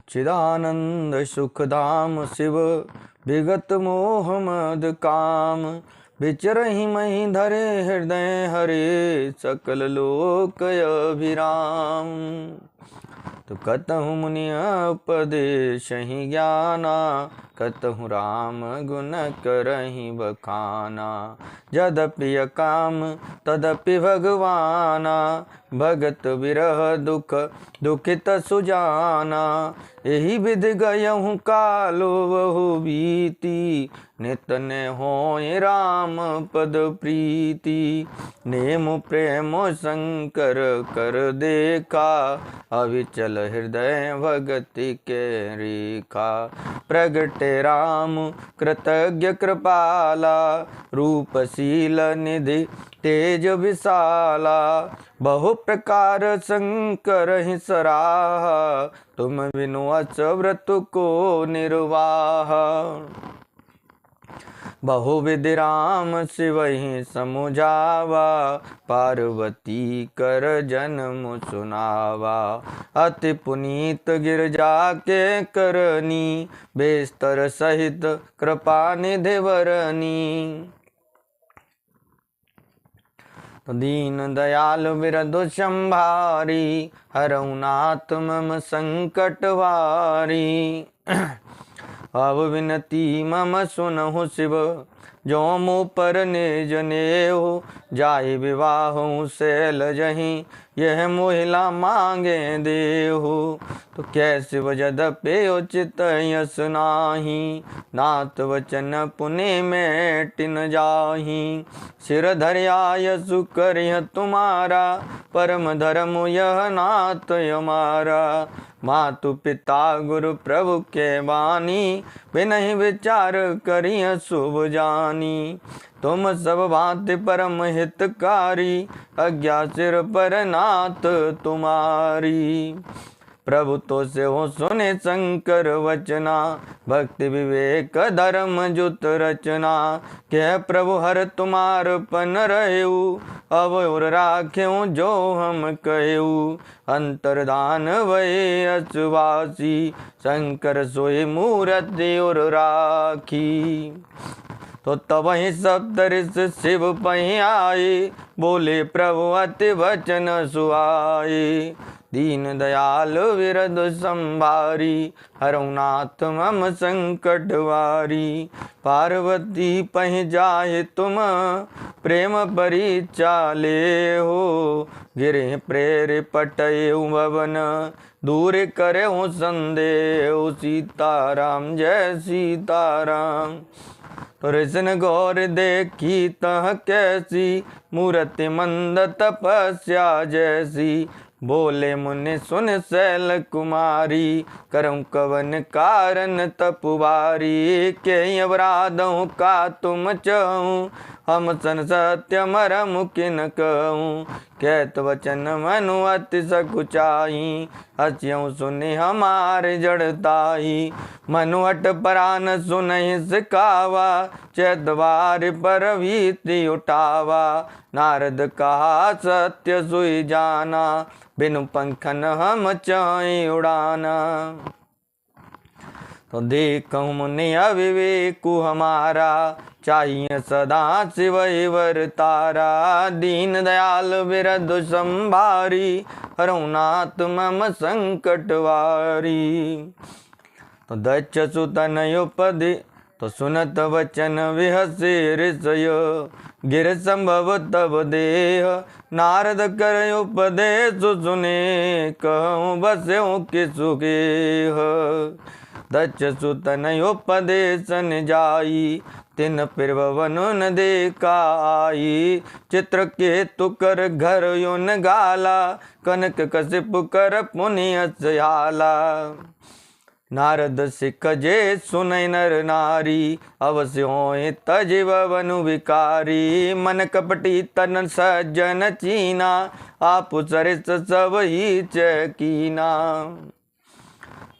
चिदानंद सुखधाम शिव विगत मोह मद काम। विचरहि मही धरे हृदय हरे सकल लोक अभिराम। तो कतहु मुनि उपदेशहि ज्ञाना कतहु राम गुण करहि बखाना। जद प्रिय काम तदपि भगवाना भगत विरह दुख दुखित सुजाना। एहि विधि गयहु कालो बहु बीती नित ने होय राम पद प्रीति। नेम प्रेम शंकर कर देखा अविचल हृदय भगति के रेखा। प्रगटे राम कृतज्ञ कृपाला रूपशील निधि तेज विशाला। बहु प्रकार शंकर ही सराहा तुम बिनु अचव्रत को निर्वाह। बहुविधि राम शिव ही समुझावा पार्वती कर जन्म सुनावा। अति पुनीत गिरजा के करनी बेस्तर सहित कृपा निधि वरनी। दीन दयाल बिरधु संभारी हरऊ नाथ मम संकट वारी। अब विनती मम सुनहु शिव जो मुँह पर निज नेहु। जाहि विवाहु शैलजहि यह मोहिला मांगे देहु। तो कैसे जदपि उचित यस नाही नाथ वचन पुनि मेटि न जाहि। सिर धरिया यसु करिह तुम्हारा परम धर्म यह नाथ हमारा। मातु पिता गुरु प्रभु के बानी बिनहि विचार करिय शुभ जानी। तुम सब भांति परम हितकारी अज्ञा सिर पर नाथ तुम्हारी। प्रभु तो से हो सुने शंकर वचना भक्ति विवेक धर्म जुत रचना। कह प्रभु हर तुम्हार पन रहेऊ अब और राख्यू जो हम कहेऊ। अंतरदान वै अचवासी शंकर सोई मूर्ति और राखी। तो तब ही सप्तऋष शिव पही आए बोले प्रभु अति वचन सुहाए। दीन दयाल विरध संभारी हरऊ नाथ मम संकट वारी। पार्वती पही जाहे तुम प्रेम परीक्षा ले हो। गिरे प्रेर पटयु भवन दूर करहु संदेह। सीताराम जय सीताराम। तो ऋषन गौर देखी तह कैसी मूर्ति मंद तपस्या जैसी। बोले मुनि सुन शैल कुमारी करऊं कवन कारण तपुवारी। के अपराधों का तुम चहूँ हम सन सत्य मरम किन कहूँ। कहत वचन मनु अति सकुचाई हस्यऊ सुनि हमारे जड़ताई। मनुहट परान सुनहि सिकावा चैतवार पर भीति उठावा। नारद कहा सत्य सुई जाना बिनु पंखन हम चाहे उड़ाना। तो देखूं मुनि अविवेकु हमारा चाहिए सदा शिव वर तारा। दीन दयाल बिरधु संभारी हरऊ नाथ मम संकट वारी। तो दक्ष सुतन उपदे तो सुनत वचन विहसे ऋषय। गिर संभव तब देह नारद कर उपदेश सुने कहूँ बस्यों के सुगेह। दक्ष सुतन उपदेशन जाई तिन फिर भवन न देखा आई। चित्र के तुकर घर योन गाला कनक कसिप कर पुनि सयाला। नारद सिख जे सुनय नर नारी अवश्य होय तजिव वनु विकारी। मन कपटी तन सज्जन चीना आप सरिस सब ही चकीना।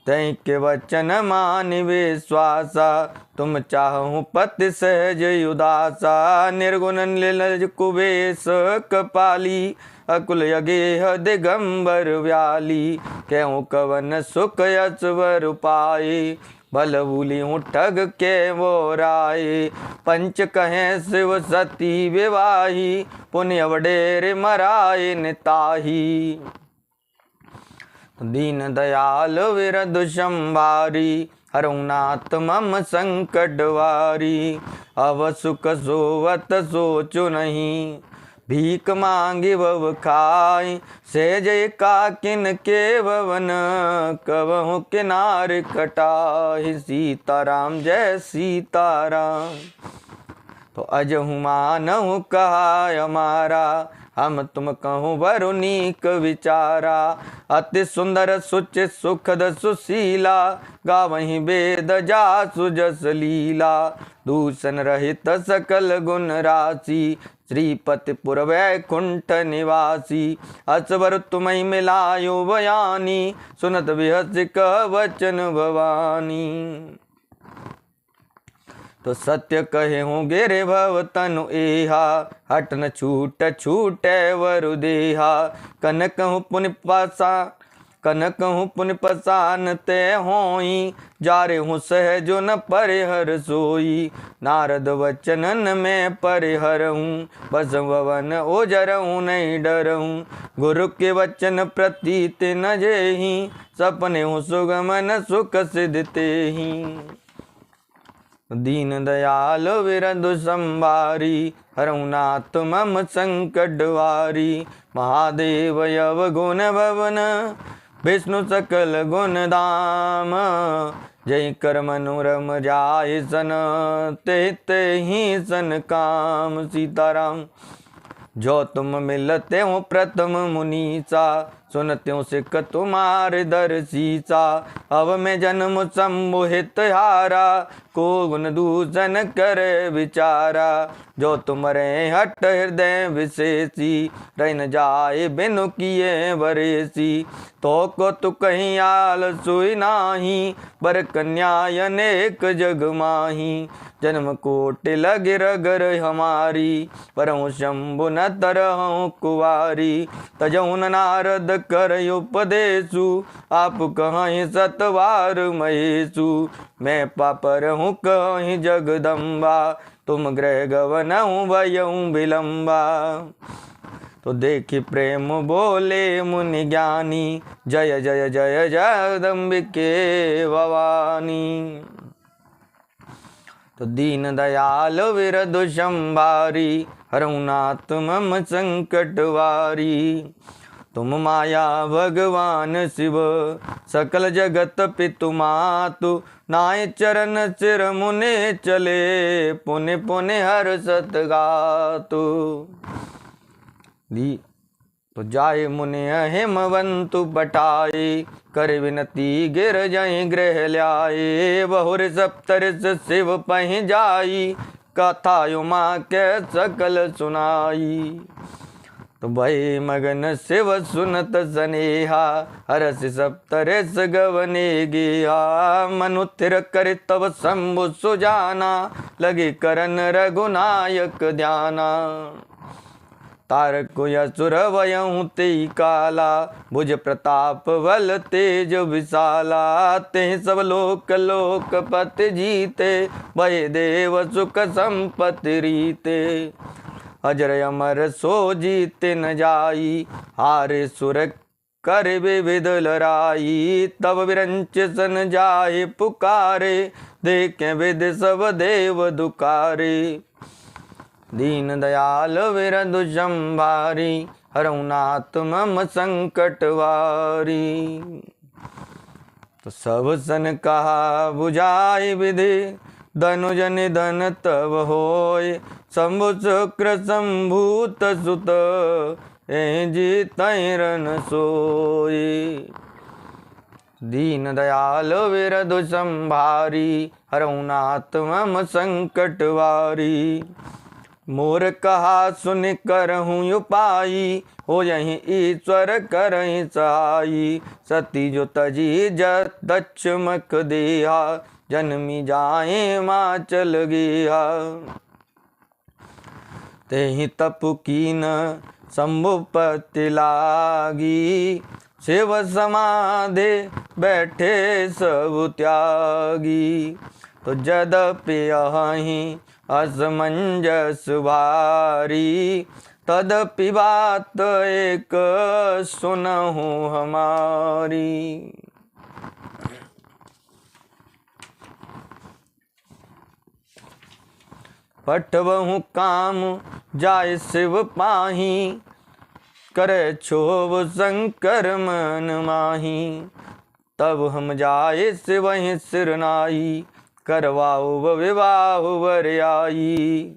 तै के वचन मान विश्वासा तुम चाहूँ पति सहज उदासा। निर्गुण लीलज कुबेश कपाली अकुल यगेह दिगंबर व्याली। क्यों कवन सुख असवर पाए, भल भूली हूँ ठग के वो राय, पंच कहें शिव सती विवाही, पुण्य वडेर मराए निताही। दीन दयाल विरद संभारी, हरुनाथ मम संकट वारी, अब सुख सोवत सोचु नहीं, भीख मांगी भव खाई, सेज का किन के भवन, कबहु किनार कटाहि, सीताराम जय सीताराम। तो अजहु मानहु कहा हमारा, हम तुम कहूँ वरुनीक विचारा, अति सुंदर सुचित सुखद सुशीला, गावहीं वेद जासु जस लीला, दूषण रहित सकल गुण राशि, श्रीपति पुर वैकुंठ निवासी, असवर तुम्हें मिलायो बयानी, सुनत बिहस कह वचन भवानी। तो सत्य कहे हूँ गिरे भव तनु एहा, हट न छूट छूटे वरु देहा, कनक हूँ पुनि पासा कनक हूँ पुनि पसान ते होई, जारे हूँ सहजो न परिहर सोई, नारद वचनन में परिहर हूँ, बस भवन ओजर हूँ नहीं डर हूँ, गुरु के वचन प्रतीत न जेहि, सपने हूँ सुगमन सुख सिद्धते ही। दीन दयाल विरदु संभारी, हरुनाथ मम संकट वारी, महादेव यव गुण भवन, विष्णु सकल गुण धाम, जय कर मनोरम जाय सन, ते ही सन काम। सीताराम। जो तुम मिलते हो प्रथम मुनीसा, सुनते हो सिख तुम्हारे दर सीसा, अब मैं जन्म सम्मोहित हारा, को गुण दूषण करे विचारा, जो तुमरे हट हृदय विशेषी, रह न जाए बिनु किए वरेसी, तो को तु कहीं आल सुई नाही, बर कन्या अनेक जग माही, जन्म कोटि लग रगर हमारी, परहु शंभु न तरहु कुवारी, तजौन नारद कर उपदेशु, आप कहीं सतवार महेशु, मैं पापर हूँ कहीं जगदम्बा, तुम ग्रह गवन हूँ भयऊँ विलम्बा। तो देखी प्रेम बोले मुनि ज्ञानी, जय जय जय जगदम्बिके भवानी। तो दीन दयाल विरदु संभारी, हरुनाथ मम संकट वारी, तुम माया भगवान शिव, सकल जगत पितु मातु, नाय चरण सिर मुने चले, पुने पुने हर सत गातु। दी तो जाय मुनि हेमवंतु बटाए, कर विनती गिर जय गृह ल्याए, बहुर सप्तरिस शिव पहि जाई, कथा उमा के सकल सुनाई। तो भय मगन शिव सुनत सनेहा, हरस सप्तरिस गवने गेहा, मनु थिर कर तब शंभु सुजाना, लगे करन रघुनायक ध्याना। तारक असुर वयहु ते काला, भुज प्रताप बल तेज विशाला, ते सब लोक लोकपति जीते, भय देव सुख संपत्ति रीते, अजर अमर सो जीते न जाई, हारे सुर कर विविध लड़ाई, तब विरंच सन जाए पुकारे, देखें विधि सब देव दुकारे। दीन दयाल विरदु संभारी, हरुनाथ मम संकट वारी। तो सब सन कहा बुझाई विधि, धनुज निधन तब होय, शंभु शुक्र संभूत सुत, जीत रन सोय। दीन दयाल विरदु संभारी, हरुनाथ मम संकट वारी, मोर कहा सुन करहूँ उपाई, हो यही ईश्वर करहि सहाई, सती जो तजी जत दक्षमक देहा, जन्मी जाए माँ चल गया। तेहि तप कीन शंभुपति लागी, शिव समाधि बैठे सब त्यागी। तो यद्यपि अहि असमंजस भारी, तदपि बात एक सुनहु हमारी। पठबहु काम जाय शिव पाही, करे क्षोभ शंकर मन माही। तब हम जाए शिवहि सिरनाई, करवाओ विवाह वर आई।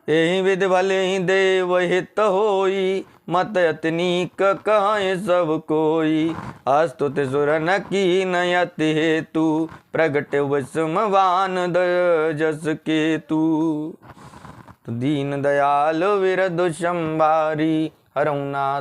एहि विधि भले ही देव हित होई, मत अति नीक कहें सब कोई। अस्तुति सुर न कीन अति हेतु, प्रगट विषमवान दय जस केतु। दीन दयाल विरधु संभारी, हरहु नाथ